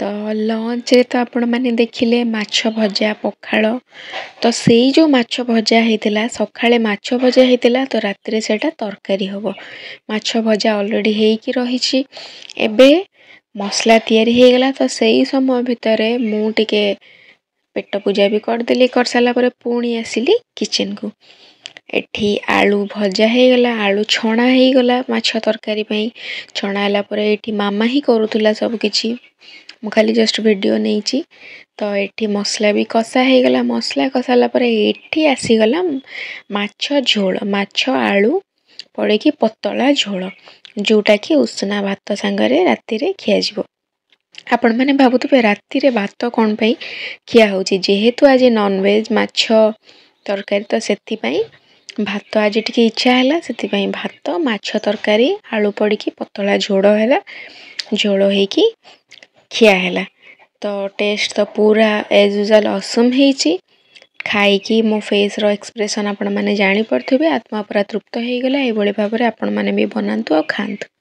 ତ ଲଞ୍ଚ ରେ ତ ଆପଣ ମାନେ ଦେଖିଲେ ମାଛ ଭଜା ପଖାଳ। ତ ସେଇ ଯୋଉ ମାଛ ଭଜା ହେଇଥିଲା ସକାଳେ ମାଛ ଭଜା ହେଇଥିଲା ତ ରାତିରେ ସେଇଟା ତରକାରୀ ହବ। ମାଛ ଭଜା ଅଲରେଡ଼ି ହେଇକି ରହିଛି। ଏବେ ମସଲା ତିଆରି ହେଇଗଲା ତ ସେଇ ସମୟ ଭିତରେ ମୁଁ ଟିକେ ପେଟ ପୂଜା ବି କରିଦେଲି। କରିସାରିଲା ପରେ ପୁଣି ଆସିଲି କିଚେନକୁ। ଏଠି ଆଳୁ ଭଜା ହେଇଗଲା, ଆଳୁ ଛଣା ହେଇଗଲା ମାଛ ତରକାରୀ ପାଇଁ। ଛଣା ହେଲା ପରେ ଏଇଠି ମାମା ହିଁ କରୁଥିଲା ସବୁ କିଛି, ମୁଁ ଖାଲି ଜଷ୍ଟ ଭିଡ଼ିଓ ନେଇଛି। ତ ଏଠି ମସଲା ବି କଷା ହେଇଗଲା। ମସଲା କଷାଲା ପରେ ଏଠି ଆସିଗଲା ମାଛ ଝୋଳ, ମାଛ ଆଳୁ ପଡ଼ିକି ପତଳା ଝୋଳ, ଯେଉଁଟାକି ଉଷୁନା ଭାତ ସାଙ୍ଗରେ ରାତିରେ ଖିଆଯିବ। ଆପଣମାନେ ଭାବୁଥିବେ ରାତିରେ ଭାତ କ'ଣ ପାଇଁ ଖିଆ ହେଉଛି? ଯେହେତୁ ଆଜି ନନଭେଜ୍ ମାଛ ତରକାରୀ, ତ ସେଥିପାଇଁ ଭାତ ଆଜି ଟିକେ ଇଚ୍ଛା ହେଲା, ସେଥିପାଇଁ ଭାତ ମାଛ ତରକାରୀ ଆଳୁ ପଡ଼ିକି ପତଳା ଝୋଳ ହେଲା, ଝୋଳ ହେଇକି ଖିଆ ହେଲା। ତ ଟେଷ୍ଟ ତ ପୁରା ଏଜ୍ ୟୁଜୁଆଲ୍ ଅସମ୍ ହେଇଛି। ଖାଇକି ମୋ ଫେସ୍ର ଏକ୍ସପ୍ରେସନ୍ ଆପଣମାନେ ଜାଣିପାରୁଥିବେ। ଆତ୍ମା ପୁରା ତୃପ୍ତ ହେଇଗଲା। ଏଇଭଳି ଭାବରେ ଆପଣମାନେ ବି ବନାନ୍ତୁ ଆଉ ଖାଆନ୍ତୁ।